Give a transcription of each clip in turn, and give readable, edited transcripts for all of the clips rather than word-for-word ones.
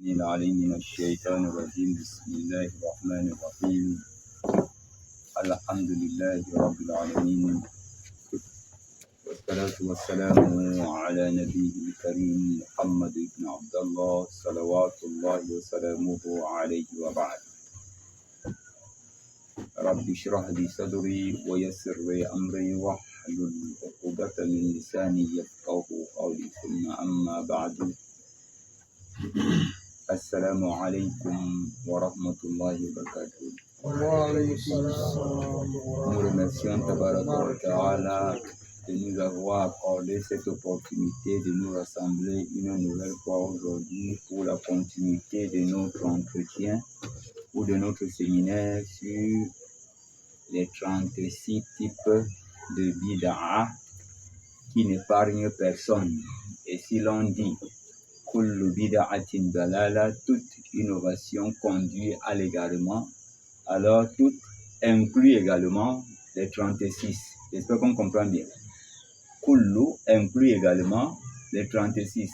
العليم من الشيطان الرجيم بسم الله الرحمن الرحيم الحمد لله رب العالمين والصلاة والسلام على نبيه الكريم محمد بن عبد الله صلوات الله وسلامه عليه وبعد رب اشرح لي صدري ويسر لي أمري واحلل عقدة من لساني يفقهوا قولي ثم أما بعد Assalamu alaikum wa rahmatullahi wa barakatuh. Nous remercions Tabaraka wa Ta'ala de nous avoir accordé cette opportunité de nous rassembler une nouvelle fois aujourd'hui pour la continuité de notre entretien ou de notre séminaire sur les 36 types de bid'a qui n'épargnent personne. Et si l'on dit Kullu bid'atin dalala, toute innovation conduit à l'égarement, alors tout inclut également les 36. J'espère qu'on comprend bien. Kullu inclut également les 36.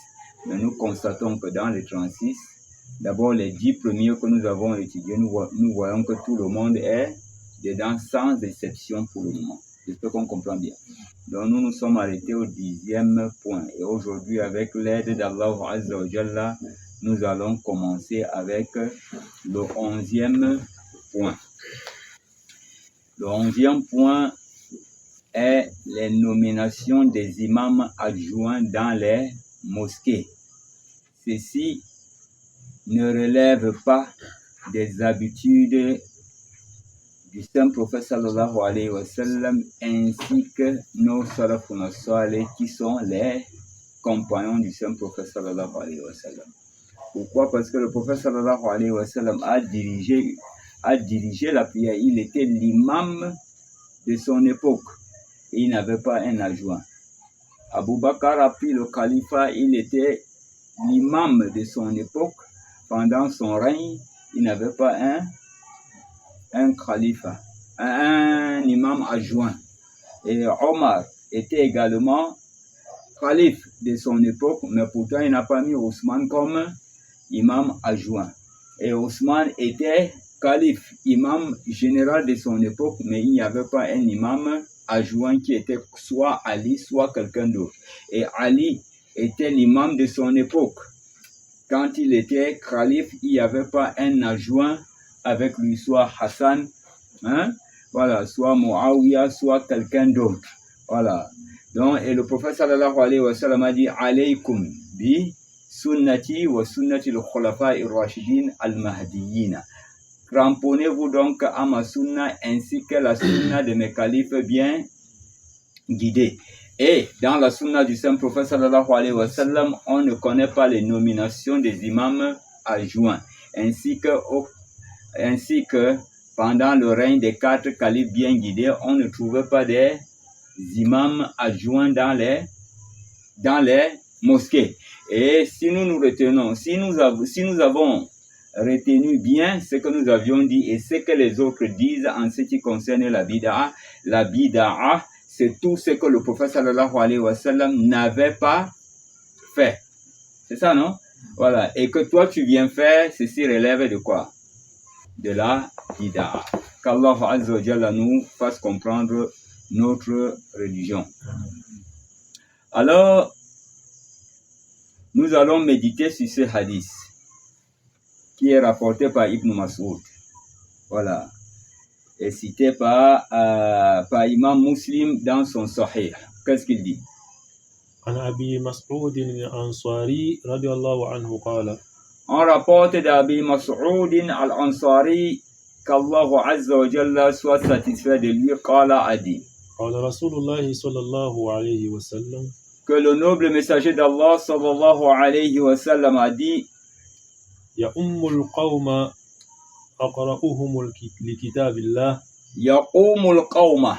Mais nous constatons que dans les 36, d'abord les 10 premiers que nous avons étudiés, nous voyons que tout le monde est dedans sans exception pour le moment. J'espère qu'on comprend bien. Donc nous nous sommes arrêtés au 10e point. Et aujourd'hui, avec l'aide d'Allah Azza wa Jalla, nous allons commencer avec le 11e point. Le 11e point est les nominations des imams adjoints dans les mosquées. Ceci ne relève pas des habitudes du saint prophète sallallahu alayhi wa sallam ainsi que nos salafun salih qui sont les compagnons du saint prophète sallallahu alayhi wa sallam. Pourquoi? Parce que le prophète sallallahu alayhi wa sallam a dirigé la prière. Il était l'imam de son époque et il n'avait pas un adjoint. Abu Bakr a pris le califat, il était l'imam de son époque. Pendant son règne, il n'avait pas un khalifa, un imam adjoint. Et Omar était également calife de son époque, mais pourtant il n'a pas mis Ousmane comme imam adjoint. Et Ousmane était calife, imam général de son époque, mais il n'y avait pas un imam adjoint qui était soit Ali, soit quelqu'un d'autre. Et Ali était l'imam de son époque. Quand il était calife, il n'y avait pas un adjoint avec lui, soit Hassan, voilà, soit Muawiyah, soit quelqu'un d'autre. Voilà. Donc, et le prophète sallallahu alayhi wa sallam a dit alaykum bi sunnati wa sunnati al-khulafa'i ar-rashidin al-mahdiyyin. Cramponnez-vous donc à ma sunna ainsi que la sunna de mes califes bien guidés. Et dans la sunna du saint prophète sallallahu alayhi wa sallam, on ne connaît pas les nominations des imams adjoints, ainsi que pendant le règne des 4 califes bien guidés, on ne trouvait pas des imams adjoints dans les mosquées. Et si nous nous retenons, si nous avons retenu bien ce que nous avions dit et ce que les autres disent en ce qui concerne la bid'a, c'est tout ce que le prophète sallallahu alayhi wa sallam n'avait pas fait. C'est ça, non? Voilà. Et que toi tu viens faire, ceci relève de quoi? De la bid'a. Qu'Allah Azza wa Jalla nous fasse comprendre notre religion. Alors, nous allons méditer sur ce hadith qui est rapporté par Ibn Mas'ud. Voilà. Et cité par Imam Muslim dans son Sahih. Qu'est-ce qu'il dit? عن أبي مسعود الأنصاري رضي الله عنه قال On rapporte d'Abi Mas'ud al-Ansari qu'Allah Azza wa Jalla soit satisfait de lui, qala a dit قال رسول الله صلى الله عليه وسلم que le noble messager d'Allah sallallahu alayhi wa sallam a dit يؤم القوم أقرأهم لكتاب الله Yaqumul qawma,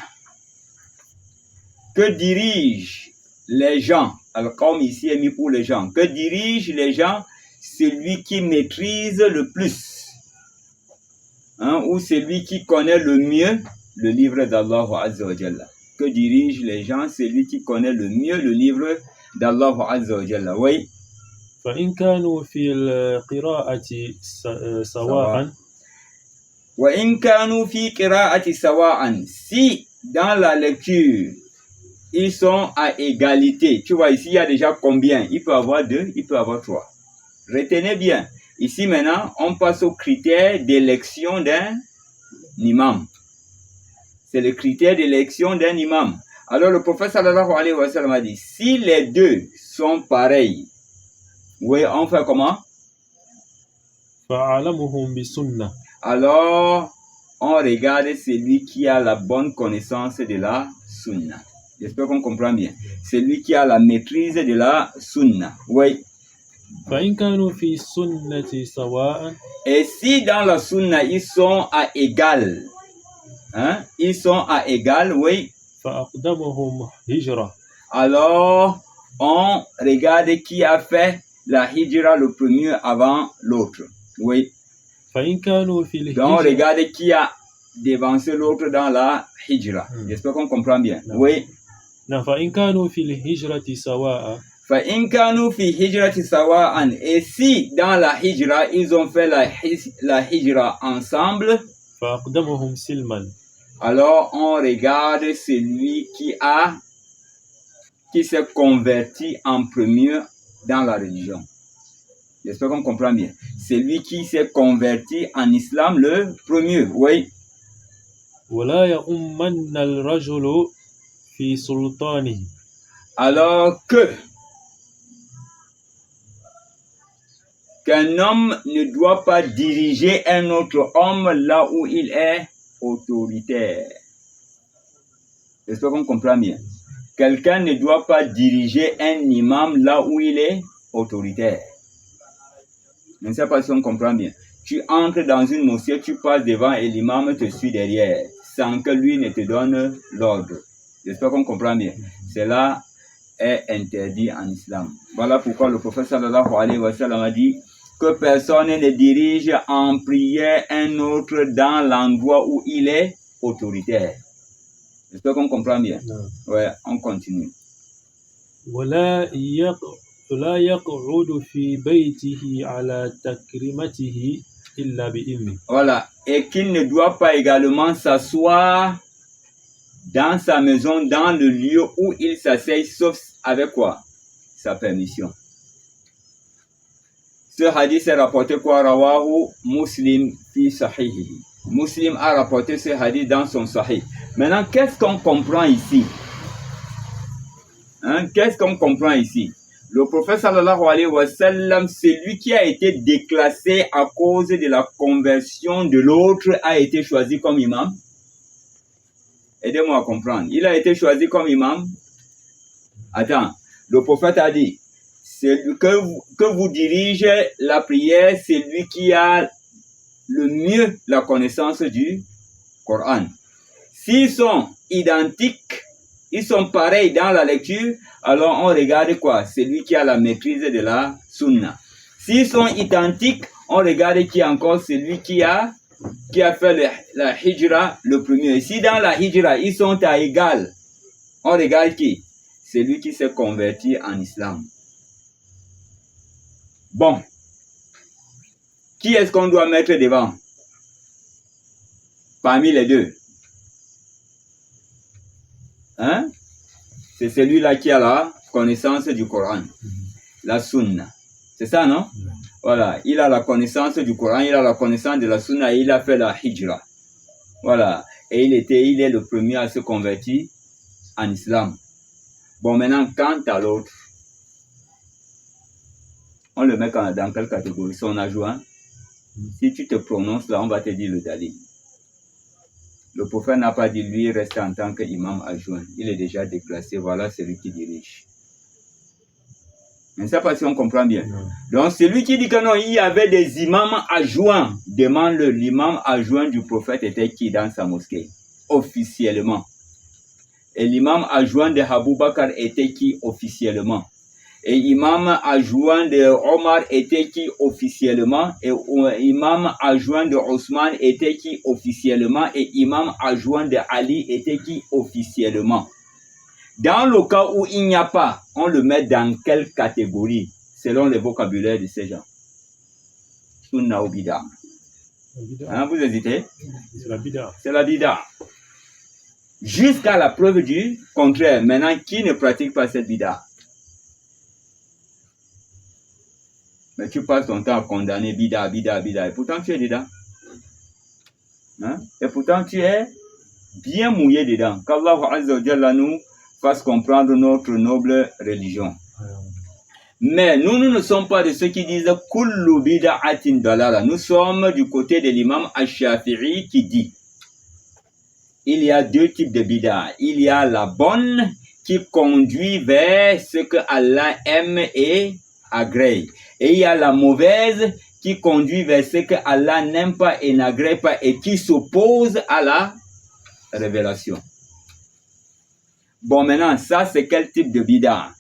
que dirige les gens, al-qawm ici est mis pour les gens, que dirige les gens celui qui maîtrise le plus, ou celui qui connaît le mieux le livre d'Allah Azza wa Jalla. Que dirige les gens celui qui connaît le mieux le livre d'Allah Azza wa Jalla. Oui. فإن كانوا في القراءة سواء وإن كانوا في قراءة سواء, si dans la lecture ils sont à égalité. Tu vois, ici il y a déjà combien? Il peut avoir 2, il peut avoir 3. Retenez bien. Ici maintenant, on passe au critère d'élection d'un imam. C'est le critère d'élection d'un imam. Alors le prophète sallallahu alayhi wa sallam a dit, si les deux sont pareils, oui, on fait comment? فأعلمهم بالسنة. Alors, on regarde celui qui a la bonne connaissance de la sunna. J'espère qu'on comprend bien. Celui qui a la maîtrise de la sunna. Oui. فإن كانوا في السنة سواء. Et si dans la sunna, ils sont à égal, hein? Ils sont à égal, oui. فأقدمهم هجرة. Alors, on regarde qui a fait la hijra le premier avant l'autre. Oui. فإن كانوا في الهجرة. Donc, on regarde qui a dévancé l'autre dans la hijra. J'espère qu'on comprend bien. Non. Oui. فإن كانوا في الهجرة سواء. فإن كانوا في هجرة سواء. Et si dans la hijra, ils ont fait la hijra ensemble, فأقدمهم سلما. Alors, on regarde celui qui s'est converti en premier dans la religion. J'espère qu'on comprend bien. Celui qui s'est converti en islam le premier, oui. ولا يؤمن الرجل في سلطانه. Alors qu'un homme ne doit pas diriger un autre homme là où il est autoritaire. J'espère qu'on comprend bien. Quelqu'un ne doit pas diriger un imam là où il est autoritaire. Je ne sais pas si on comprend bien. Tu entres dans une mosquée, tu passes devant et l'imam te suit derrière, sans que lui ne te donne l'ordre. J'espère qu'on comprend bien. Cela est interdit en islam. Voilà pourquoi le prophète sallallahu alayhi wa sallam a dit que personne ne dirige en prière un autre dans l'endroit où il est autoritaire. J'espère qu'on comprend bien. Ouais, on continue. ولا يقعد في بيته على تكريمته إلا بإذنه. Voilà, et qu'il ne doit pas également s'asseoir dans sa maison, dans le lieu où il s'asseye, sauf avec quoi? Sa permission. Ce hadith est rapporté quoi? Rawahu Muslim fi sahihi. Muslim a rapporté ce hadith dans son sahih. Maintenant, qu'est-ce qu'on comprend ici? Hein? Qu'est-ce qu'on comprend ici? Le prophète sallallahu alayhi wa sallam, celui qui a été déclassé à cause de la conversion de l'autre, a été choisi comme imam. Aidez-moi à comprendre. Il a été choisi comme imam. Attends, le prophète a dit, que vous dirigez la prière, c'est lui qui a le mieux la connaissance du Coran. S'ils sont identiques, ils sont pareils dans la lecture, alors on regarde quoi? C'est lui qui a la maîtrise de la sunna. S'ils sont identiques, on regarde qui encore? C'est lui qui a fait la hijra le premier. Si dans la hijra, ils sont à égal, on regarde qui? C'est lui qui s'est converti en islam. Bon. Qui est-ce qu'on doit mettre devant? Parmi les deux. Hein? C'est celui-là qui a la connaissance du Coran. La sunna. C'est ça, non? Voilà. Il a la connaissance du Coran, il a la connaissance de la sunna et il a fait la hijra. Voilà. Et il est le premier à se convertir en islam. Bon, maintenant, quant à l'autre, on le met dans quelle catégorie? Son adjoint. Si tu te prononces là, on va te dire le dalil. Le prophète n'a pas dit lui rester en tant qu'imam adjoint. Il est déjà déclassé. Voilà celui qui dirige. Je ne sais pas si on comprend bien. Donc, celui qui dit que non, il y avait des imams adjoints, demande-le. L'imam adjoint du prophète était qui dans sa mosquée? Officiellement. Et l'imam adjoint de Abu Bakr était qui officiellement? Et imam adjoint de Omar était qui officiellement? Et imam adjoint de Ousmane était qui officiellement? Et imam adjoint de Ali était qui officiellement? Dans le cas où il n'y a pas, on le met dans quelle catégorie? selon le vocabulaire de ces gens? Sunna ou bida? Vous hésitez? C'est la bida. C'est la bida. Jusqu'à la preuve du contraire. Maintenant, qui ne pratique pas cette bida? Mais tu passes ton temps à condamner bida, et pourtant tu es dedans. Et pourtant tu es bien mouillé dedans. Qu'Allah Azza wa Jalla nous fasse comprendre notre noble religion. Mais nous ne sommes pas de ceux qui disent kullu bida'atin dalala. Nous sommes du côté de l'imam Ash-Shafi'i qui dit il y a deux types de bid'a. Il y a la bonne qui conduit vers ce que Allah aime et agrée. Et il y a la mauvaise qui conduit vers ce que Allah n'aime pas et n'agrée pas et qui s'oppose à la révélation. Bon, maintenant, ça, c'est quel type de bid'a?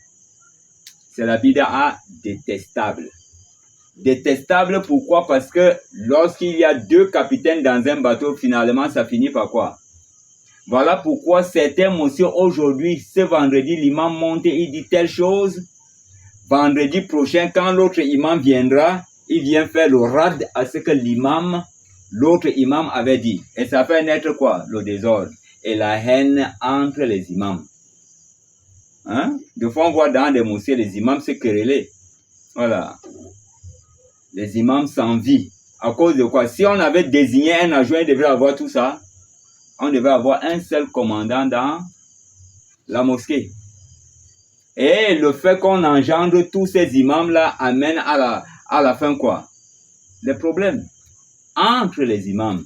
C'est la bid'a détestable. Détestable, pourquoi? Parce que lorsqu'il y a deux capitaines dans un bateau, finalement, ça finit par quoi? Voilà pourquoi certains messieurs aujourd'hui, ce vendredi, l'imam monte et il dit telle chose. Vendredi prochain, quand l'autre imam viendra, il vient faire le rad à ce que l'autre imam avait dit. Et ça fait naître quoi? Le désordre et la haine entre les imams. Des fois, on voit dans des mosquées, les imams se quereller. Voilà. Les imams s'envient. À cause de quoi? Si on avait désigné un adjoint, il devrait avoir tout ça. On devait avoir un seul commandant dans la mosquée. Et le fait qu'on engendre tous ces imams-là amène à la fin quoi? Les problèmes entre les imams.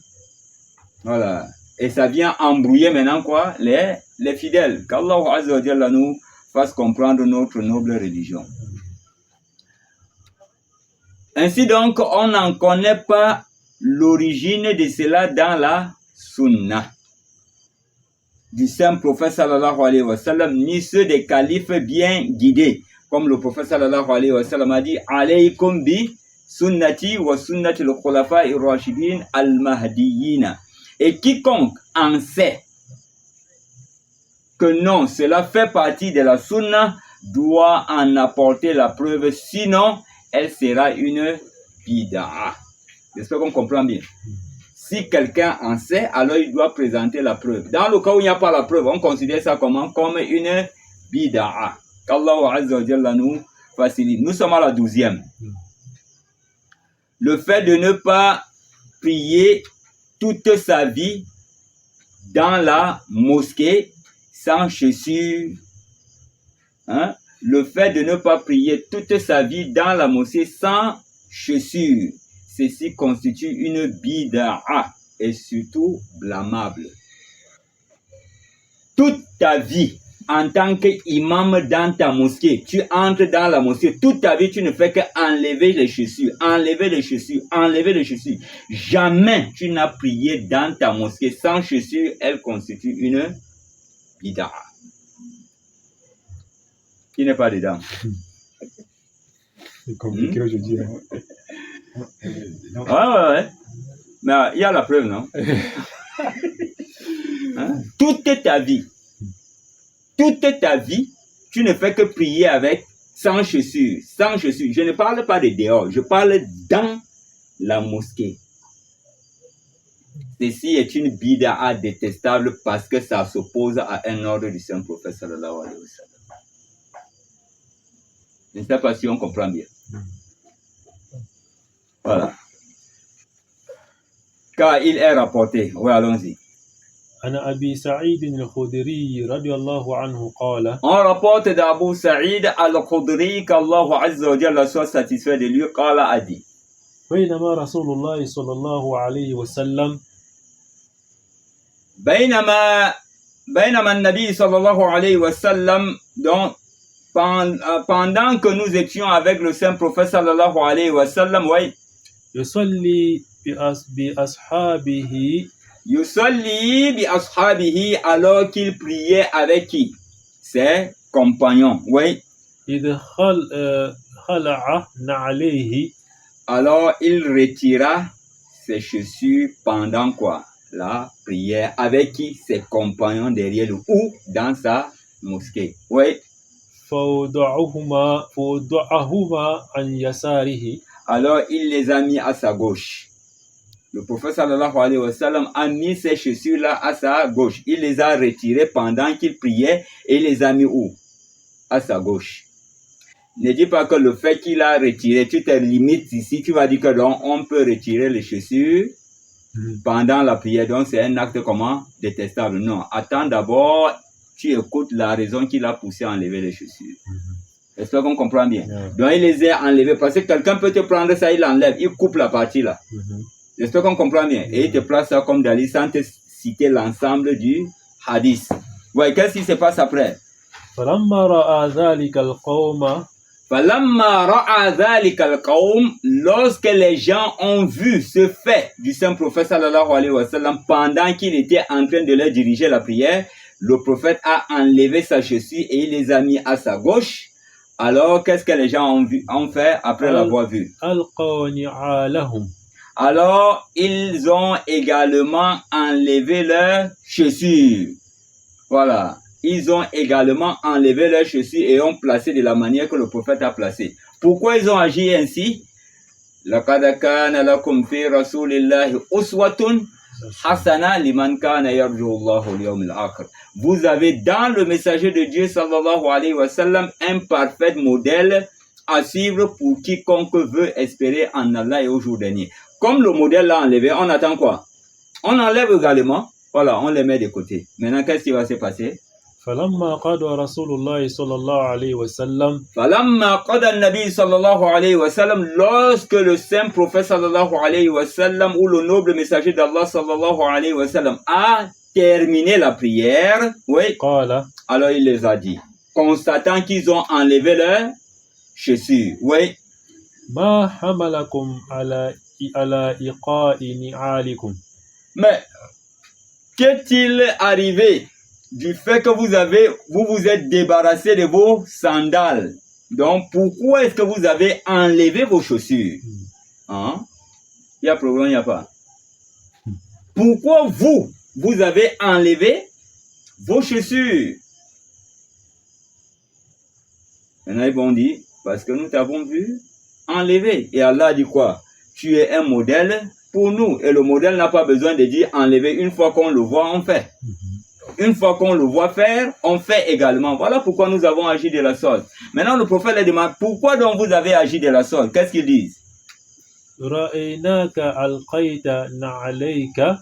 Voilà. Et ça vient embrouiller maintenant quoi? Les fidèles. Qu'Allah Azza wa Jalla nous fasse comprendre notre noble religion. Ainsi donc, on n'en connaît pas l'origine de cela dans la sunna du saint prophète sallallahu alayhi wa sallam, ni ceux des califes bien guidés. Comme le prophète sallallahu alayhi wa sallam a dit, alaykum bi sunnati wa sunnati al-khulafa ir-rashidin al-mahdiyyin. Et quiconque en sait que non, cela fait partie de la sunna, doit en apporter la preuve, sinon elle sera une bid'a. J'espère qu'on comprend bien. Si quelqu'un en sait, alors il doit présenter la preuve. Dans le cas où il n'y a pas la preuve, on considère ça comme une bid'a. Qu'Allah Azza wa Jalla nous facilite. Nous sommes à la 12e. Le fait de ne pas prier toute sa vie dans la mosquée sans chaussures. Le fait de ne pas prier toute sa vie dans la mosquée sans chaussures. Ceci constitue une bid'a et surtout blâmable. Toute ta vie, en tant qu'imam dans ta mosquée, tu entres dans la mosquée, toute ta vie, tu ne fais qu'enlever les chaussures, enlever les chaussures, enlever les chaussures. Jamais tu n'as prié dans ta mosquée sans chaussures, elle constitue une bid'a. Qui n'est pas dedans? C'est compliqué aujourd'hui. Ouais. Mais il y a la preuve, non? Toute ta vie, tu ne fais que prier avec sans chaussures, sans chaussures. Je ne parle pas de dehors, je parle dans la mosquée. Ceci est une bid'a détestable parce que ça s'oppose à un ordre du saint prophète sallallahu alayhi wa sallam. Je ne sais pas si on comprend bien. Voilà. Car il est rapporté. Oui, allons-y. عن أبي سعيد الخدري رضي الله عنه قال On rapporte d'Abu Sa'id al-Khudri qu'Allah Azza wa Jalla soit satisfait de lui. Qala a dit. بينما رسول الله صلى الله عليه وسلم بينما النبي صلى الله عليه وسلم, donc pendant que nous étions avec le saint prophète sallallahu alayhi wa sallam, oui. يصلي بأصحابه Yusalli bi ashabihi, alors qu'il priait avec qui? Ses compagnons, oui. إذ خلع نعليه, alors il retira ses chaussures pendant quoi? La prière. Avec qui? Ses compagnons derrière lui ou dans sa mosquée. Oui. فوضعهما عن يساره. Alors il les a mis à sa gauche. Le prophète sallallahu alayhi wa sallam a mis ces chaussures-là à sa gauche. Il les a retirées pendant qu'il priait et il les a mis où? À sa gauche. Ne dis pas que le fait qu'il a retiré, tu te limites ici, tu vas dire que donc on peut retirer les chaussures pendant la prière. Donc c'est un acte comment? Détestable. Non, attends d'abord, tu écoutes la raison qui l'a poussé à enlever les chaussures. J'espère qu'on comprend bien. Donc il les a enlevées parce que quelqu'un peut te prendre ça, il l'enlève, il coupe la partie là. J'espère qu'on comprend bien. Et il te place ça comme dalil sans te citer l'ensemble du hadith. Ouais, qu'est-ce qui se passe après? فلما رأى ذلك القوم Lorsque les gens ont vu ce fait du saint prophète sallallahu alayhi wa sallam pendant qu'il était en train de leur diriger la prière, le prophète a enlevé sa chaussure et il les a mis à sa gauche. Alors, qu'est-ce que les gens ont fait après l'avoir vu? Alors, ils ont également enlevé leurs chaussures. Voilà. Ils ont également enlevé leurs chaussures et ont placé de la manière que le prophète a placé. Pourquoi ils ont agi ainsi? لَقَدْ كَانَ لَكُمْ فِي رَسُولِ اللَّهِ أُسْوَةٌ حَسَنَةٌ لِمَنْ كَانَ يَرْجُو اللَّهَ وَالْيَوْمَ الْآخِرَ. Vous avez dans le messager de Dieu sallallahu alayhi wa sallam un parfait modèle à suivre pour quiconque veut espérer en Allah et au jour dernier. Comme le modèle l'a enlevé, on attend quoi? On enlève également. Voilà, on les met de côté. Maintenant, qu'est-ce qui va se passer? فلما قضى رسول الله صلى الله عليه وسلم فلما قضى النبي صلى الله عليه وسلم, lorsque le saint prophète sallallahu alayhi wa sallam ou le noble messager d'Allah sallallahu alayhi wa sallam a terminé la prière, oui, قال alors il les a dit, constatant qu'ils ont enlevé leurs chaussures, oui, ما حملكم على إيقاء نعالكم. Mais qu'est-il arrivé du fait que vous vous êtes débarrassé de vos sandales? Donc, pourquoi est-ce que vous avez enlevé vos chaussures? Hein? Il y a problème, il n'y a pas. Pourquoi vous avez enlevé vos chaussures? Maintenant, ils vont dire, parce que nous t'avons vu enlever. Et Allah dit quoi? Tu es un modèle pour nous. Et le modèle n'a pas besoin de dire enlever. Une fois qu'on le voit, on fait. Une fois qu'on le voit faire, on fait également. Voilà pourquoi nous avons agi de la sorte. Maintenant, le prophète leur demande, pourquoi donc vous avez agi de la sorte? Qu'est-ce qu'ils disent? رأيناك ألقيت نعليك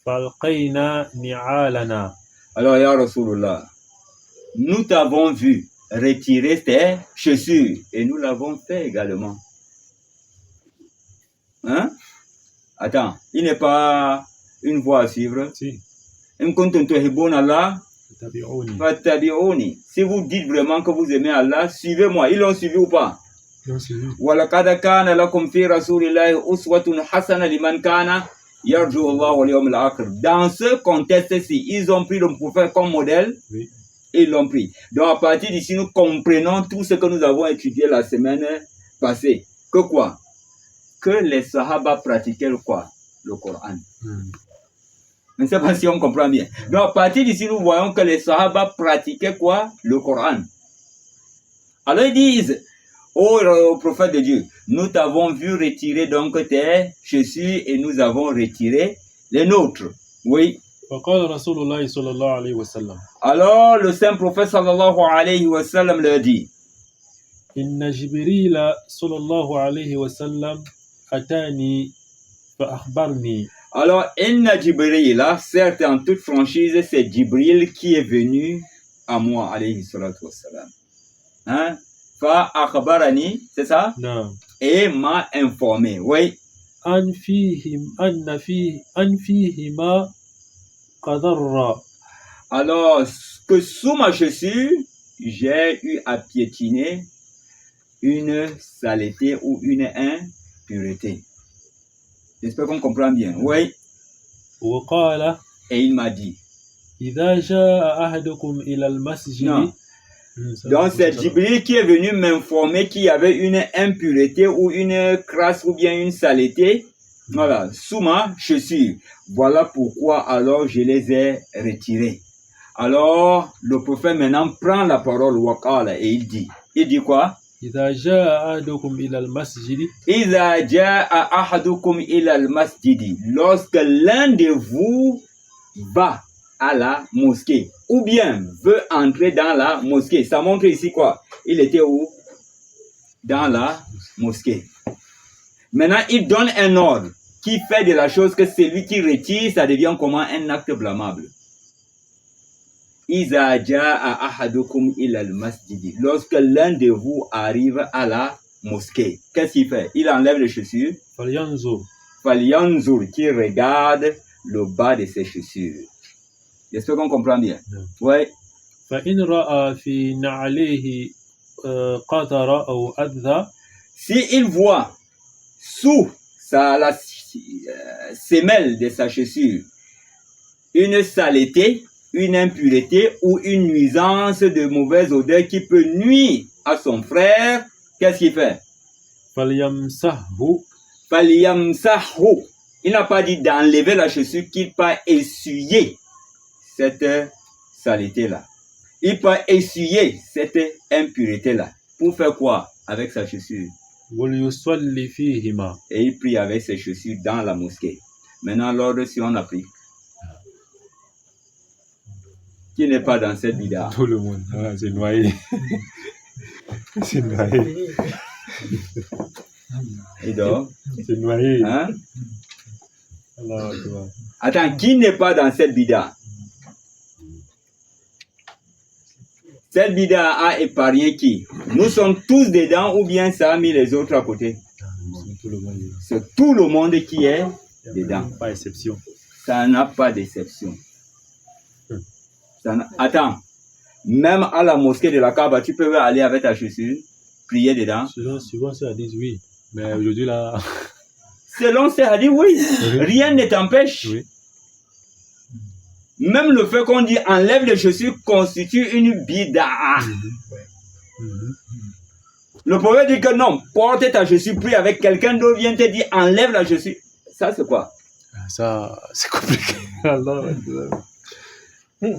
فألقينا نعالنا. Alors, ya Rasulullah, nous t'avons vu retirer tes chaussures et nous l'avons fait également. Hein? Attends, il n'est pas une voie à suivre. Si. In kuntum tuhibbuna Allah, تتبعوني. fattabi'uni. Si vous dites vraiment que vous aimez Allah, suivez-moi. Ils l'ont suivi ou pas? وَلَقَدْ كَانَ لَكُمْ فِي رَسُولِ اللَّهِ أُسْوَةٌ حَسَنَةٌ لِمَنْ كَانَ يَرْجُو اللَّهَ وَالْيَوْمَ الْآخِرَ. Dans ce contexte-ci, ils ont pris le prophète comme modèle. Oui. Ils l'ont pris. Donc à partir d'ici, nous comprenons tout ce que nous avons étudié la semaine passée. Que quoi? Que les Sahaba pratiquaient le quoi? Le Coran. Je ne sais pas si on comprend bien. Donc à partir d'ici, nous voyons que les Sahaba pratiquaient quoi? Le Coran. Alors ils disent, ô prophète de Dieu, nous t'avons vu retirer donc tes chaussures et nous avons retiré les nôtres. Oui. فقال رسول الله صلى الله عليه وسلم. Alors le saint prophète sallallahu alayhi wa sallam leur dit, إن جبريل صلى الله عليه وسلم أتاني فأخبرني. alors Inna Jibril, certes en toute franchise, c'est Jibril qui est venu à moi, alayhi salatu wa salam. Hein? Fa akhbarani, c'est ça? Non. Et m'a informé, oui. أن فيهما قذرة. Alors, que sous ma chaussure, j'ai eu à piétiner une saleté ou une impureté. J'espère qu'on comprend bien. Oui. وقال Et il m'a dit. إذا جاء أحدكم إلى المسجد. Non. Donc c'est Jibril qui est venu m'informer qu'il y avait une impureté ou une crasse ou bien une saleté. Voilà, sous ma chaussure. Voilà pourquoi alors je les ai retirés. Alors, le prophète maintenant prend la parole, waqala, et il dit quoi? إذا جاء أحدكم إلى المسجد إذا جاء أحدكم إلى المسجد, lorsque l'un de vous va à la mosquée ou bien veut entrer dans la mosquée. Ça montre ici quoi? Il était où? Dans la mosquée. Maintenant, il donne un ordre qui fait de la chose que celui qui retire, ça devient comment? Un acte blâmable. إذا جاء أحدكم إلى المسجد, lorsque l'un de vous arrive à la mosquée, qu'est-ce qu'il fait? Il enlève les chaussures. فلينظر Falyanzur, qui regarde le bas de ses chaussures. J'espère qu'on comprend bien. Ouais. فإن رأى في نعليه قطر أو أذى Si il voit sous la semelle de sa chaussure une saleté, une impureté ou une nuisance de mauvaise odeur qui peut nuire à son frère, qu'est-ce qu'il fait? فليمسحه Faliyamsahu. Il n'a pas dit d'enlever la chaussure, qu'il peut essuyer cette saleté-là. Il peut essuyer cette impureté-là. Pour faire quoi avec sa chaussure? وليصلي فيهما. Et il prie avec ses chaussures dans la mosquée. Maintenant, l'ordre, si on applique. Qui n'est pas dans cette bida? Tout le monde. Ah, c'est noyé. C'est noyé. Il dort. C'est noyé. Hein? Allah, Attends, qui n'est pas dans cette bida? Cette bida a épargné qui? Nous sommes tous dedans ou bien ça a mis les autres à côté? tout le monde. C'est tout le monde qui est dedans. Pas exception. Ça n'a pas d'exception. Attends, même à la mosquée de la Kaaba, tu peux aller avec ta chaussure, prier dedans. Souvent, ça dit oui. Mais aujourd'hui, là. Selon ces hadiths, oui. Rien ne t'empêche. Oui. Même le fait qu'on dit enlève les chaussures constitue une bid'a. Le prophète dit que non, porte ta chaussure, prie avec quelqu'un d'autre, vient te dire enlève la chaussure. Ça, c'est quoi? Ça, c'est compliqué. Allah.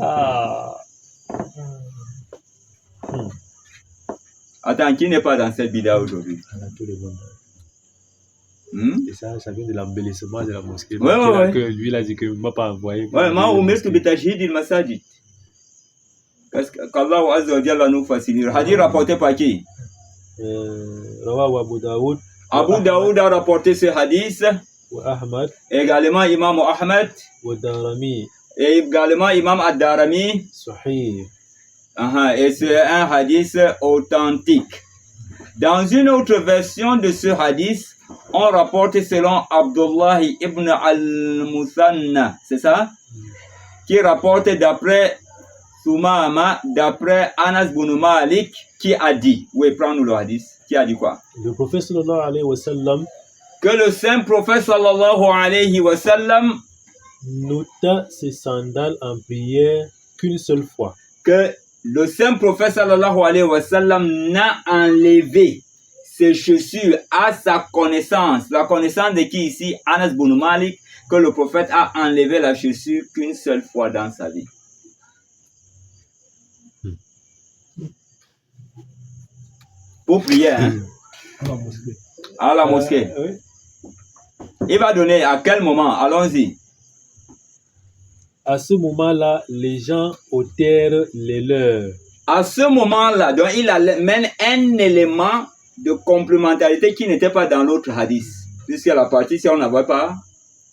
Ah. Attends, qui n'est pas dans cette bid'a aujourd'hui? Tout le monde. Hmm? Et ça vient de l'embellissement de la mosquée. Ouais. Que lui, il a dit qu'il ne m'a pas envoyé. Ouais, ma umirtu bi tajhidil masajid. Qu'Allah Azza wa Jalla nous facilite. Hadith rapporté par qui? Rawahu Abu Daoud. Abu Daoud a rapporté ce hadith. Wa Ahmad. Également Imam Ahmad. Wa Darami. Et également Imam Ad-Darami. Sahih. Et c'est un hadith authentique. Dans une autre version de ce hadith, on rapporte selon Abdullah ibn al-Musanna, c'est ça? Qui rapporte d'après Soumama, d'après Anas bin Malik, qui a dit, oui, prends-nous le hadith, qui a dit quoi? Le prophète sallallahu alayhi wa sallam, que le saint prophète sallallahu alayhi wa sallam nota ses sandales en prière qu'une seule fois. Que le saint prophète sallallahu alayhi wa sallam n'a enlevé ses chaussures à sa connaissance. La connaissance de qui ici? Anas bin Malik, que le prophète a enlevé la chaussure qu'une seule fois dans sa vie. Pour prier, hein? À la mosquée. Oui. Il va donner à quel moment? Allons-y. À ce moment-là, les gens ôtèrent les leurs. À ce moment-là, donc il amène un élément de complémentarité qui n'était pas dans l'autre hadith, puisque la partie si on n'avait pas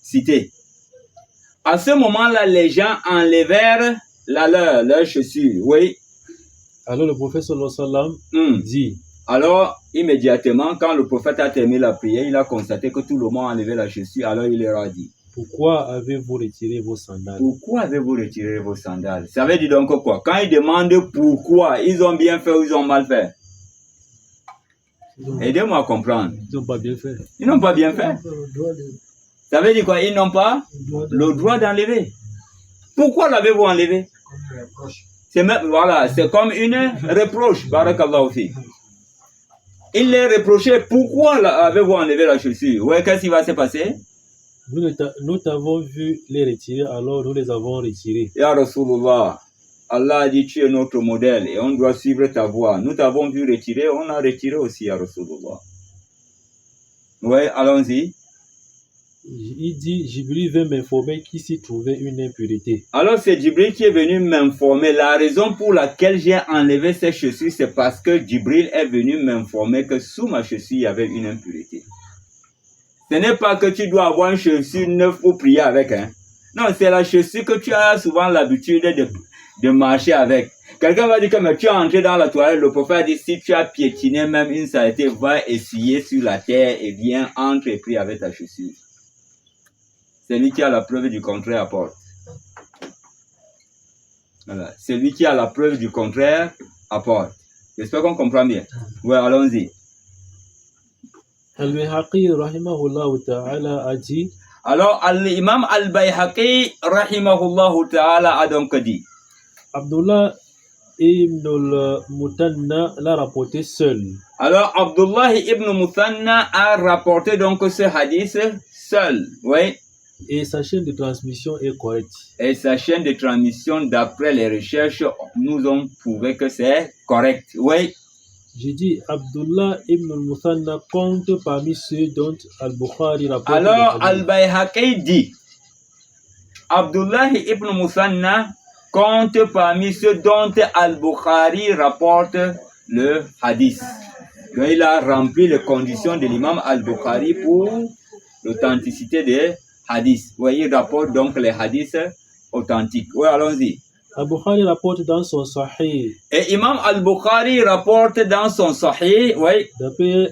cité. À ce moment-là, les gens enlevèrent leurs chaussures, oui. Alors le prophète sallallahu alayhi wa sallam dit. Alors, immédiatement, quand le prophète a terminé la prière, il a constaté que tout le monde a enlevé la chaussure, alors il leur a dit. Pourquoi avez-vous retiré vos sandales? Pourquoi avez-vous retiré vos sandales? Ça veut dire donc quoi? Quand ils demandent pourquoi, ils ont bien fait ou ils ont mal fait? Aidez-moi à comprendre. Ils n'ont pas bien fait. Ils n'ont pas bien fait. Ça veut dire quoi? Ils n'ont pas le droit d'enlever. Pourquoi l'avez-vous enlevé? C'est même, voilà, c'est comme une reproche. Barakallahu fi. Il les reprochait. Pourquoi avez-vous enlevé la chaussure? Ouais, qu'est-ce qui va se passer? Nous t'avons vu les retirer, alors nous les avons retirés. Ya Rasulullah, Allah a dit, tu es notre modèle et on doit suivre ta voie. Nous t'avons vu retirer, on a retiré aussi à Rasulullah. Oui, allons-y. Il dit, Jibril veut m'informer qu'il s'y trouvait une impureté. Alors c'est Jibril qui est venu m'informer. La raison pour laquelle j'ai enlevé ces chaussures, c'est parce que Jibril est venu m'informer que sous ma chaussure, il y avait une impureté. Ce n'est pas que tu dois avoir une chaussure neuve pour prier avec. Hein. Non, c'est la chaussure que tu as souvent l'habitude de marcher avec. Quelqu'un va dire que mais tu es entré dans la toilette, le prophète dit si tu as piétiné même une saleté, va essuyer sur la terre et viens, entre et prie avec ta chaussure. Celui qui a la preuve du contraire apporte. Voilà. Celui qui a la preuve du contraire apporte. J'espère qu'on comprend bien. Ouais, allons-y. Al-Bayhaqi, rahimahullah ta'ala, a dit, alors, l'imam al-Bayhaqi, rahimahullah ta'ala, a donc dit, Abdullah ibn al-Mutanna l'a rapporté seul. Alors, Abdullah ibn Muthanna a rapporté donc ce hadith seul, oui. Et sa chaîne de transmission est correcte. Et sa chaîne de transmission, d'après les recherches, nous ont prouvé que c'est correct, oui. J'ai dit, Abdullah ibn al-Muthanna compte parmi ceux dont al-Bukhari rapporte. Alors, al-Bayhaqi dit, Abdullah ibn Muthanna compte parmi ceux dont al-Bukhari rapporte le hadith. Donc, il a rempli les conditions de l'imam al-Bukhari pour l'authenticité des hadiths. Vous voyez, il rapporte donc les hadiths authentiques. Oui, allons-y. Al-Bukhari rapporte dans son Sahih. Et Imam al-Bukhari rapporte dans son Sahih, oui. D'après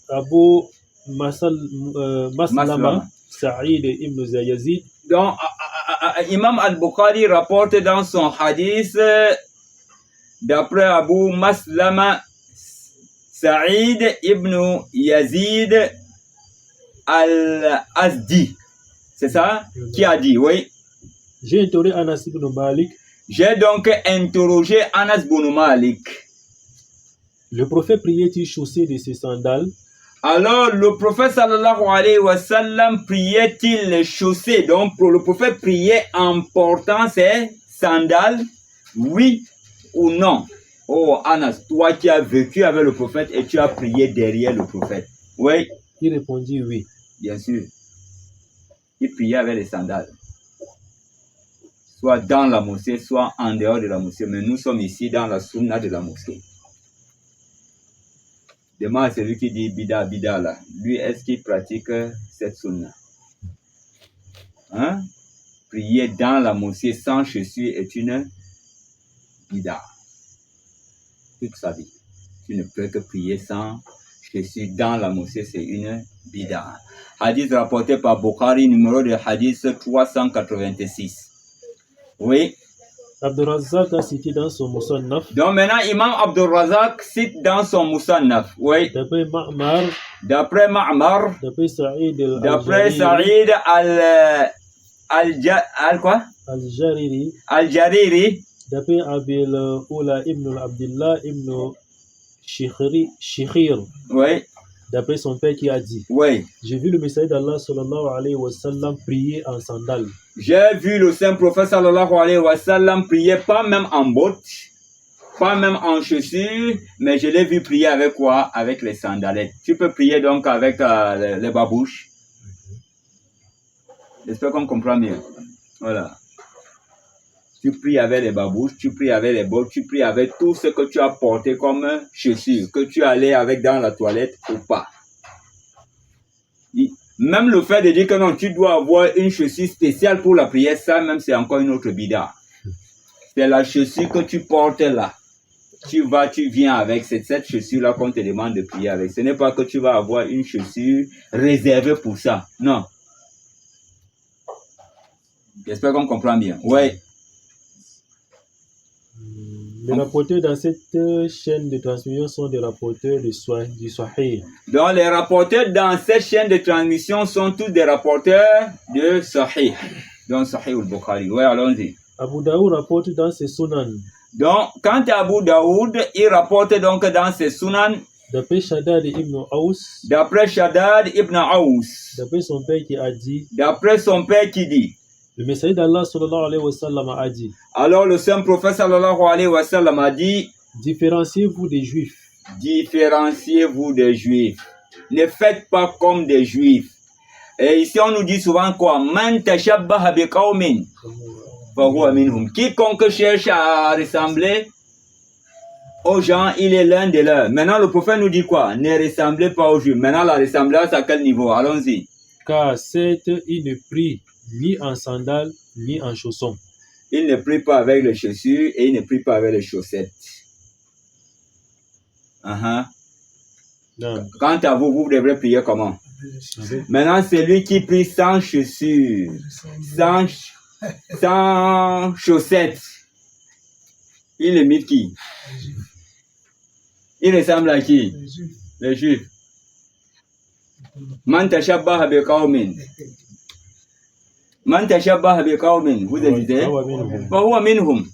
Abu Maslama, Sa'id ibn Yazid. Donc, Imam al-Bukhari rapporte dans son hadith, d'après Abu Maslama, Sa'id ibn Yazid al-Azdi. C'est ça qui a dit, oui. J'ai interrogé Anas ibn Malik. J'ai donc interrogé Anas ibn Malik. Le prophète priait-il chaussé de ses sandales? Alors, le prophète sallallahu alayhi wa sallam priait-il chaussé? Donc, le prophète priait en portant ses sandales? Oui ou non? Oh, Anas, toi qui as vécu avec le prophète et tu as prié derrière le prophète. Oui? Il répondit oui. Bien sûr. Il priait avec les sandales. Soit dans la mosquée, soit en dehors de la mosquée. Mais nous sommes ici dans la sunna de la mosquée. Demande à celui qui dit bida, bida là. Lui, est-ce qu'il pratique cette sunna? Hein? Prier dans la mosquée sans chaussures est une bida. Toute sa vie. Tu ne peux que prier sans chaussures dans la mosquée, c'est une bida. Hadith rapporté par Bukhari, numéro de hadith 386. Oui. Abdul Razak a cité dans son Musannaf. Donc maintenant, Imam Abdul Razak cite dans son Musannaf. Oui. D'après Ma'mar. D'après Ma'mar. D'après Sa'id al-Jariri. Al-Jariri. D'après Abil Oula ibn Abdullah ibn Shikhir. Oui. D'après son père qui a dit. Oui. J'ai vu le messager d'Allah sallallahu alayhi wa sallam prier en sandales. J'ai vu le saint prophète sallallahu alayhi wa sallam prier pas même en bottes, pas même en chaussures, mais je l'ai vu prier avec quoi? Avec les sandalettes. Tu peux prier donc avec les babouches. J'espère qu'on comprend bien. Voilà. Tu pries avec les babouches, tu pries avec les bottes, tu pries avec tout ce que tu as porté comme chaussures, que tu allais avec dans la toilette ou pas. Même le fait de dire que non, tu dois avoir une chaussure spéciale pour la prière, ça même c'est encore une autre bida. C'est la chaussure que tu portes là. Tu viens avec, c'est cette chaussure-là qu'on te demande de prier avec. Ce n'est pas que tu vas avoir une chaussure réservée pour ça. Non. J'espère qu'on comprend bien. Oui. Les rapporteurs dans cette chaîne de transmission sont des rapporteurs du Sahih. Donc les rapporteurs dans cette chaîne de transmission sont tous des rapporteurs de Sahih. Donc Sahih al-Bukhari. Oui, allons-y. Abu Daoud rapporte dans ses Sunan. Donc quand Abu Daoud, il rapporte donc dans ses Sunan. D'après Shaddad ibn Aus. D'après Shaddad ibn Aus. D'après son père qui a dit. D'après son père qui dit. Le messager d'Allah sallallahu alayhi wa sallam a dit, Alors le saint prophète sallallahu alayhi wa sallam a dit, différenciez-vous des juifs. différenciez-vous des juifs. Ne faites pas comme des juifs. Et ici on nous dit souvent quoi? Man tashabbaha biqawmin fahuwa minhum. Quiconque cherche à ressembler aux gens, il est l'un de leurs. Maintenant le prophète nous dit quoi? Ne ressemblez pas aux juifs. Maintenant la ressemblance à quel niveau? Allons-y. Car certes, il ne prie ni en sandales, ni en chaussons. Il ne prie pas avec les chaussures et il ne prie pas avec les chaussettes. Non. Quant à vous, vous devrez prier comment? Maintenant, celui qui prie sans chaussures, sans chaussettes, il imite qui? Il ressemble à qui? Les juifs. Man tashabbaha biqawmin. Man tashabbaha biqawmin. Vous hésitez? Fahuwa minhum.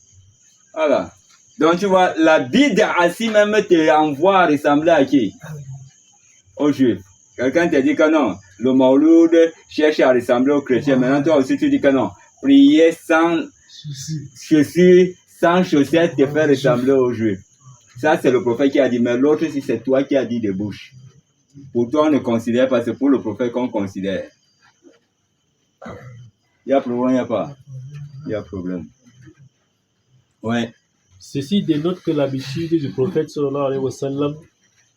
Voilà. Donc tu vois, la bid'a ainsi même te envoie à ressembler à qui? Aux juifs. Quelqu'un te dit que non, le Mawlud cherche à ressembler aux chrétiens. Maintenant toi aussi tu dis que non, prier sans chaussures, sans chaussettes te fait ressembler aux juifs. Ça c'est le prophète qui a dit, mais l'autre si c'est toi qui as dit de bouche. Pour toi on ne considère pas, c'est pour le prophète qu'on considère. Il y a problème, il n'y a pas? Il y a problème. Ouais. Ceci dénote que l'habitude du prophète sallallahu alayhi wa sallam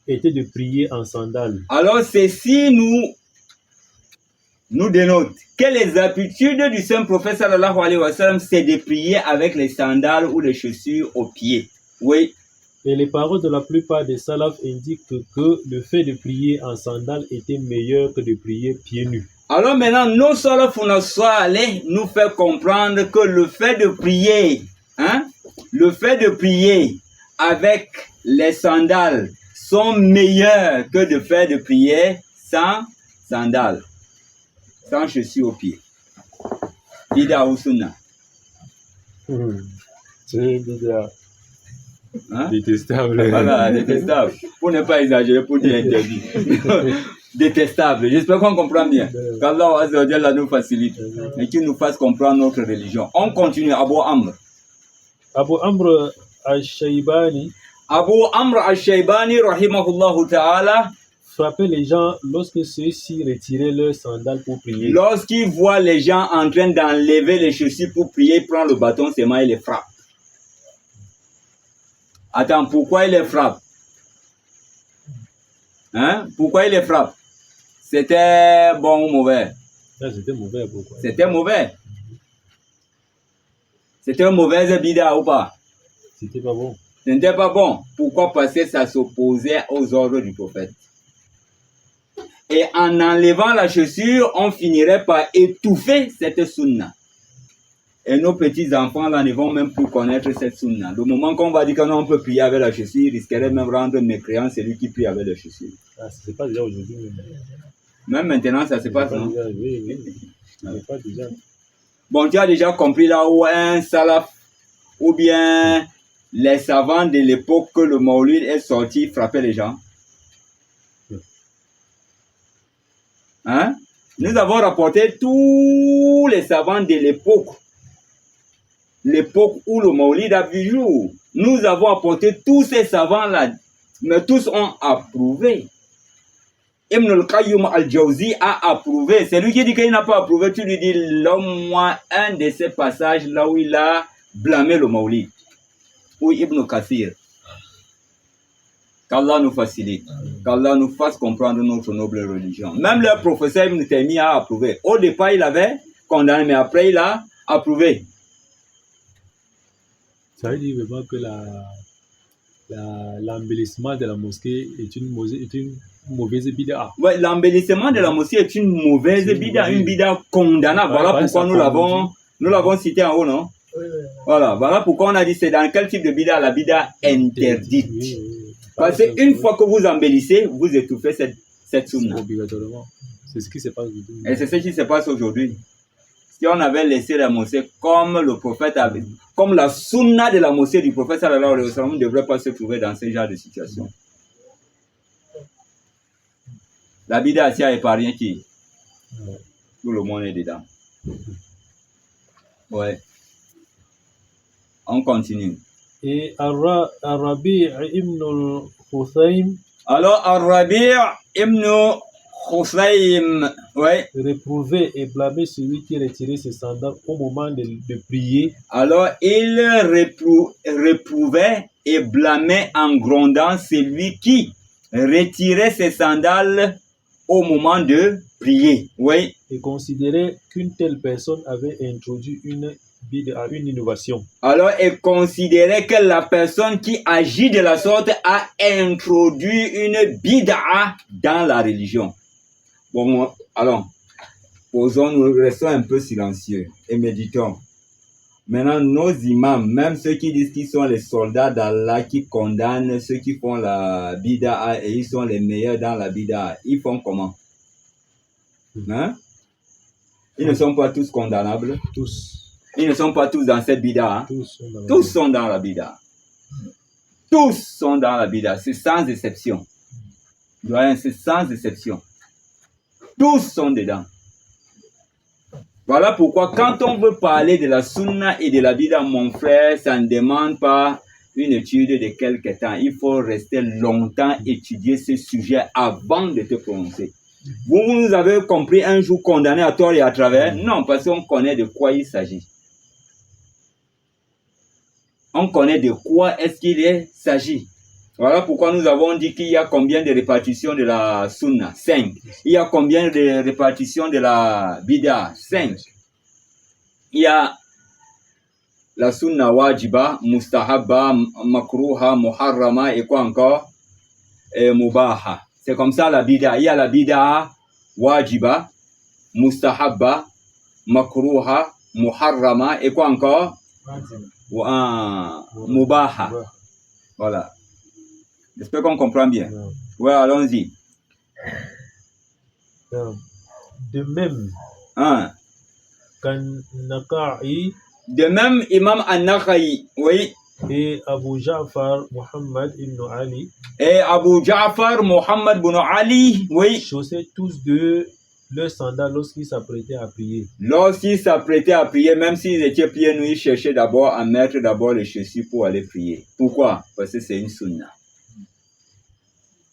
était de prier en sandales. Alors ceci nous dénote que les habitudes du saint prophète sallallahu alayhi wa sallam, c'est de prier avec les sandales ou les chaussures aux pieds. Oui. Et les paroles de la plupart des salafs indiquent que le fait de prier en sandales était meilleur que de prier pieds nus. Alors maintenant, nos salafs sont allés nous faire comprendre que le fait de prier, le fait de prier avec les sandales sont meilleurs que de faire de prier sans sandales, sans chaussures aux pieds. Bida ou sunna? C'est bida. Détestable. Voilà, détestable. Pour ne pas exagérer, pour dire interdit. Détestable. J'espère qu'on comprend bien. Qu'Allah Azza wa Jalla nous facilite et qu'il nous fasse comprendre notre religion. On continue. Abu Amr. Abu Amr al-Shaybani. Abu Amr al-Shaybani, rahimahullah ta'ala, frappait les gens lorsque ceux-ci retiraient leurs sandales pour prier. Lorsqu'il voit les gens en train d'enlever les chaussures pour prier, il prend le bâton, ses mains et les frappe. Attends, pourquoi il les frappe? Pourquoi il les frappe? C'était bon ou mauvais? C'était mauvais, pourquoi? C'était mauvais. C'était une mauvaise bida ou pas? C'était pas bon. Ce n'était pas bon. Pourquoi? Parce que ça s'opposait aux ordres du prophète. Et en enlevant la chaussure, on finirait par étouffer cette sunna. Et nos petits-enfants là ne vont même plus connaître cette sunna. Le moment qu'on va dire qu'on peut prier avec la chaussure, il risquerait même rendre mécréant celui qui prie avec la chaussure. Ah, ça se passe déjà aujourd'hui. Même maintenant, ça se passe, non? Oui. Ça se passe déjà. Bon, tu as déjà compris là où un salaf ou bien les savants de l'époque que le Maulid est sorti frappaient les gens. Nous avons rapporté tous les savants de l'époque où le Maulid a vu jour. Nous avons apporté tous ces savants-là, mais tous ont approuvé. Ibn al-Qayyum al-Jawzi a approuvé. C'est lui qui dit qu'il n'a pas approuvé. Tu lui dis, donne-moi un de ces passages là où il a blâmé le Maulid. Ou Ibn Kathir. Qu'Allah nous facilite. Qu'Allah nous fasse comprendre notre noble religion. Même le professeur Ibn Taymiyyah a approuvé. Au départ, il avait condamné, mais après, il a approuvé. Ça veut dire vraiment que l'embellissement de la mosquée est une mauvaise bida. Ouais, l'embellissement de la mosquée est une mauvaise bida, une bida condamnable. Voilà pourquoi nous l'avons cité en haut, non? Voilà pourquoi on a dit c'est dans quel type de bida? La bida interdite. Oui. Parce qu'une fois que vous embellissez, vous étouffez cette sunna. Obligatoirement. C'est ce qui se passe aujourd'hui. Et c'est ce qui se passe aujourd'hui. Si on avait laissé la mosquée comme le prophète avait, comme la sunna de la mosquée du prophète sallallahu alayhi wa sallam, on ne devrait pas se trouver dans ce genre de situation. La bida a épargné qui? Tout le monde est dedans. Ouais. On continue. Et Arabi ibn al-Huthaym Alors, Al-Rabi' ibn Khusaym, ouais. réprouvait et blâmait celui qui retirait ses sandales au moment de prier. Alors, il réprouvait et blâmait en grondant celui qui retirait ses sandales au moment de prier. Oui. Et considérait qu'une telle personne avait introduit une innovation. Alors, il considérait que la personne qui agit de la sorte a introduit une bid'a dans la religion. Bon, alors, nous restons un peu silencieux et méditons. Maintenant, nos imams, même ceux qui disent qu'ils sont les soldats d'Allah, qui condamnent ceux qui font la bid'a et ils sont les meilleurs dans la bid'a, ils font comment? Hein? Ils ne sont pas tous condamnables. Tous. Ils ne sont pas tous dans cette bid'a. Hein? Tous sont dans la bid'a. Tous sont dans la bid'a. C'est sans exception. C'est sans exception. Tous sont dedans. Voilà pourquoi quand on veut parler de la sunna et de la bid'a, mon frère, ça ne demande pas une étude de quelque temps. Il faut rester longtemps étudier ce sujet avant de te prononcer. Vous nous avez compris un jour condamné à tort et à travers? Non, parce qu'on connaît de quoi il s'agit. On connaît de quoi est-ce qu'il s'agit. Voilà pourquoi nous avons dit qu'il y a combien de répartitions de la sunna? 5. Il y a combien de répartitions de la bid'a? 5. Il y a la sunna wajiba, mustahabba, makruha, muharrama et quoi encore? Et mubaha. C'est comme ça la bid'a. Il y a la bid'a wajiba, mustahabba, makruha, muharrama et quoi encore? Mubaha. Voilà. J'espère qu'on comprend bien. Ouais, allons-y. De même, de même, Imam An-Nakhai, oui. Et Abu Ja'far Muhammad ibn Ali. Et Abu Ja'far Muhammad ibn Ali, oui. Chaussaient tous deux leurs sandales lorsqu'ils s'apprêtaient à prier. Lorsqu'ils s'apprêtaient à prier, même s'ils étaient pieds nus, ils cherchaient d'abord à mettre d'abord les chaussures pour aller prier. Pourquoi? Parce que c'est une sunna.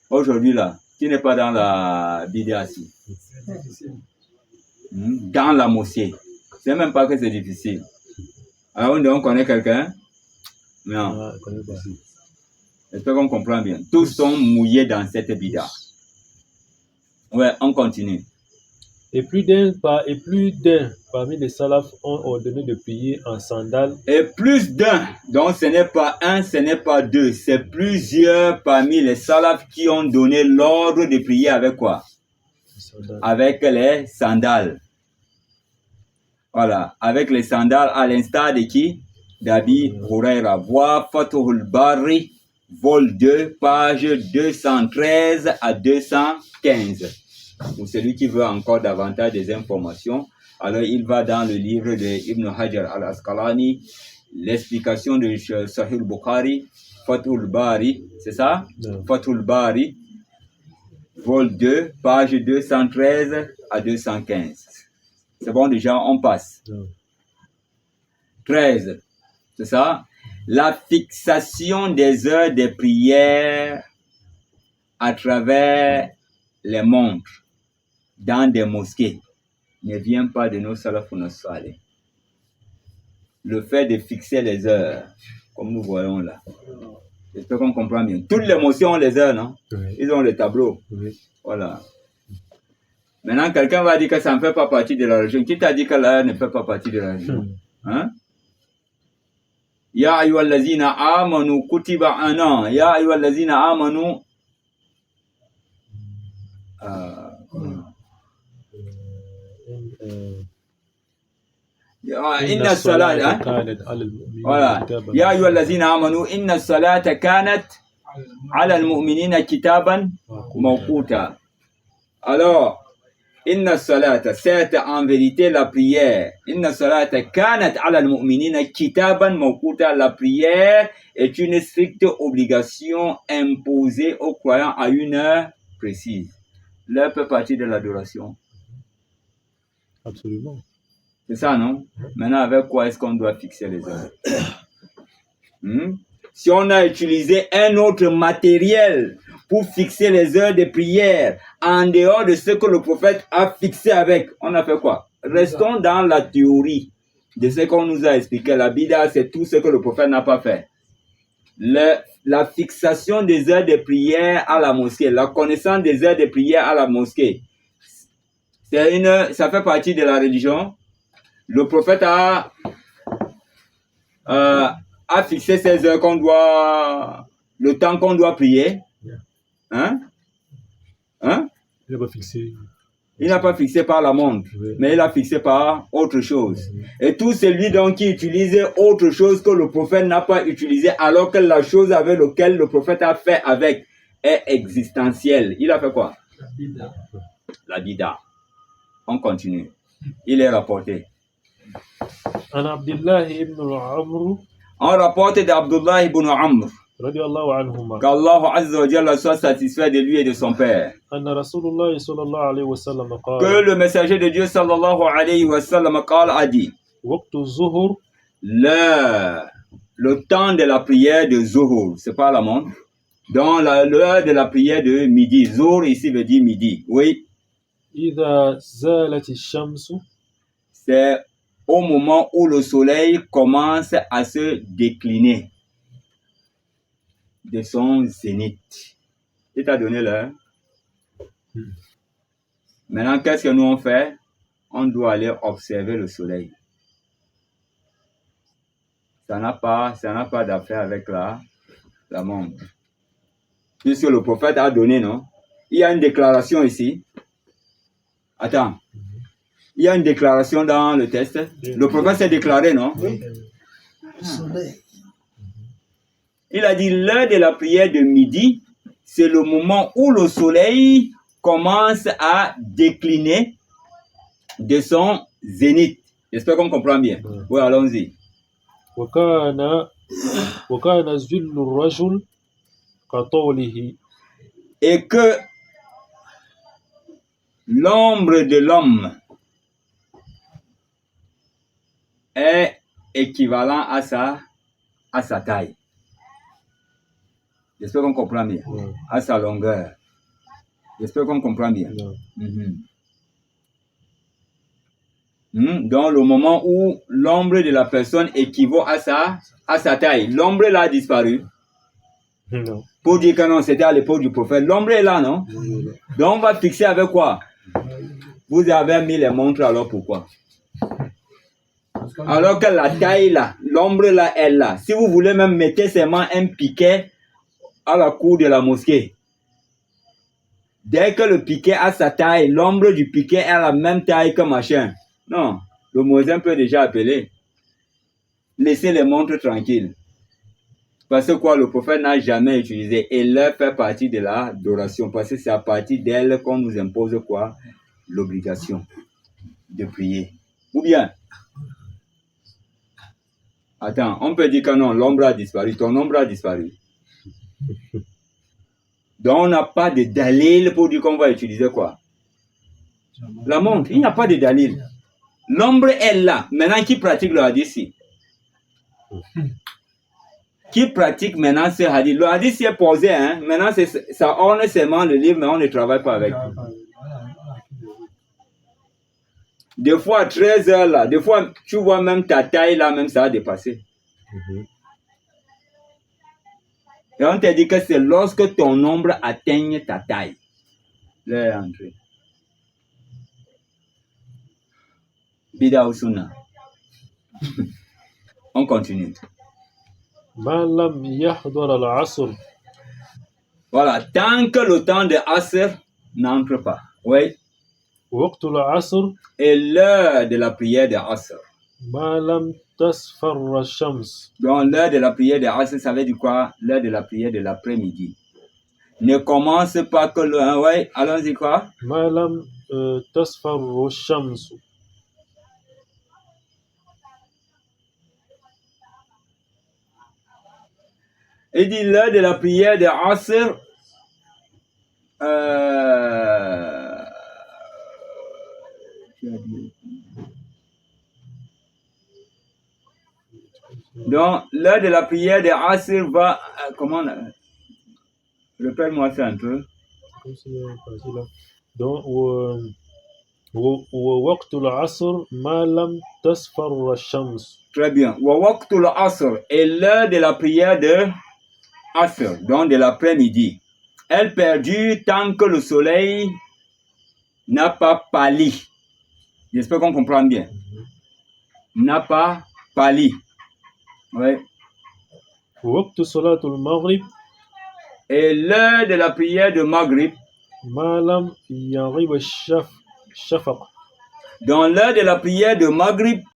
Aujourd'hui là, qui n'est pas dans la bid'a ici? Dans la mosquée. C'est même pas que c'est difficile. Alors on connaît quelqu'un? Non. J'espère qu'on comprend bien. Tous sont mouillés dans cette bid'a. Ouais, on continue. Et plus d'un parmi les salafs ont ordonné de prier en sandales. Et plus d'un, donc ce n'est pas un, ce n'est pas deux, c'est plusieurs parmi les salafs qui ont donné l'ordre de prier avec quoi? Avec les sandales. Voilà, avec les sandales à l'instar de qui? d'Abi Huraira. Voir Fathul Bari, vol 2, page 213 à 215. Pour celui qui veut encore davantage des informations, alors il va dans le livre de Ibn Hajar al-Asqalani, l'explication de Sahih Bukhari, Fathul Bari, c'est ça? Non. Fathul Bari, vol 2, page 213 à 215. C'est bon, déjà, on passe. Non. 13, c'est ça? La fixation des heures de prière à travers les montres dans des mosquées ne vient pas de nos salafun salih. Le fait de fixer les heures, comme nous voyons là, j'espère qu'on comprend bien. Toutes les mosquées ont les heures, non? Oui. Ils ont les tableaux. Oui. Voilà. Maintenant, quelqu'un va dire que ça ne fait pas partie de la religion. Qui t'a dit que l'heure ne fait pas partie de la religion? Hein? Ya ayyuhallazina amanu kutiba ana. Ya ayyuhallazina amanu. Inna salata. Voilà. Ya ayyuhallazina amanu. Inna salata kanat ala al-mu'minina kitaban mawquta. Alors, Inna salata, certes en vérité la prière, Inna salata kanat ala al-mu'minina kitaban mawquta, la prière est une stricte obligation imposée aux croyants à une heure précise. L'heure peut partir de l'adoration. Absolument. C'est ça, non? Maintenant, avec quoi est-ce qu'on doit fixer les heures? Si on a utilisé un autre matériel pour fixer les heures de prière en dehors de ce que le prophète a fixé avec, on a fait quoi? Restons dans la théorie de ce qu'on nous a expliqué. La bida, c'est tout ce que le prophète n'a pas fait. La fixation des heures de prière à la mosquée, la connaissance des heures de prière à la mosquée, ça fait partie de la religion. Le prophète a fixé ces heures le temps qu'on doit prier. Hein? Il n'a pas fixé. Il n'a pas fixé par la montre, mais il a fixé par autre chose. Et tout celui donc qui utilise autre chose que le prophète n'a pas utilisé, alors que la chose avec laquelle le prophète a fait avec est existentielle. Il a fait quoi? La bida. On continue. Il est rapporté. عن عبد الله بن عمرو On rapporte d'Abdullah ibn Amr, رضي الله عنهما qu'Allah Azza wa Jalla soit satisfait de lui et de son père. أن رسول الله صلى الله عليه وسلم Que قال le messager de Dieu sallallahu alayhi wa sallam a dit, وقت الظهر le temps de la prière de Zuhur, c'est pas la montre, dans l'heure de la prière de midi. Zuhur ici veut dire midi, oui. إذا زالت الشمس C'est au moment où le soleil commence à se décliner de son zénith. Il t'a donné l'heure. Maintenant, qu'est-ce que nous on fait? On doit aller observer le soleil. Ça n'a pas d'affaire avec la montre. Puisque le prophète a donné, non? Il y a une déclaration ici. Attends. Il y a une déclaration dans le texte. Le prophète s'est déclaré, non? Oui. Soleil. Il a dit l'heure de la prière de midi, c'est le moment où le soleil commence à décliner de son zénith. J'espère qu'on comprend bien. Oui, allons-y. وكان ذل الرجل كطوله Et que l'ombre de l'homme est équivalent à sa taille. J'espère qu'on comprend bien. À sa longueur. J'espère qu'on comprend bien. Dans le moment où l'ombre de la personne équivaut à sa taille, l'ombre là a disparu. Non. Pour dire que non, c'était à l'époque du prophète. L'ombre est là, non? Donc on va fixer avec quoi? Vous avez mis les montres, alors pourquoi? Alors que la taille là, l'ombre là est là. Si vous voulez même mettre seulement un piquet à la cour de la mosquée, dès que le piquet a sa taille, l'ombre du piquet est à la même taille que machin. Non, le muezzin peut déjà appeler. Laissez les montres tranquilles. Parce que quoi, le prophète n'a jamais utilisé. Et l'heure fait partie de l'adoration. Parce que c'est à partir d'elle qu'on nous impose quoi? L'obligation de prier. Ou bien, attends, on peut dire que non, l'ombre a disparu. Ton ombre a disparu. Donc on n'a pas de dalil pour dire qu'on va utiliser quoi? La montre. Il n'y a pas de dalil. L'ombre est là. Maintenant, qui pratique le hadith ici? Qui pratique maintenant ce hadith? Le hadith est posé, hein? Maintenant, ça orne seulement le livre, mais on ne travaille pas avec. Des fois, à 13 heures là, des fois, tu vois même ta taille là, même ça a dépassé. Et on te dit que c'est lorsque ton ombre atteigne ta taille. L'heure est entrée. Bida ou sunna. On continue. ما لم يحضر العصر Voilà, tant que le temps de Asr n'entre pas. Oui. وقت العصر Et l'heure de la prière de Asr. ما لم تصفر الشمس. Donc l'heure de la prière de Asr, ça veut dire quoi? L'heure de la prière de l'après-midi. Ne commence pas que le... Oui, allons-y quoi? ما لم تصفر الشمس. Il dit l'heure de la prière de Asr, Donc, l'heure de la prière de Asr va... comment... Répète-moi ça un peu. Comme si, facile, hein. Donc, ووقت العصر ما لم تصفر الشمس. Très bien. Wa waqtul asr est l'heure de la prière de Asr, donc de l'après-midi. Elle perdure tant que le soleil n'a pas pâli. J'espère qu'on comprend bien. N'a pas pâli. Oui. ووقت صلاة المغرب Et l'heure de la prière de Maghrib, ما لم يغيب الشفق. dans l'heure de la prière de Maghrib,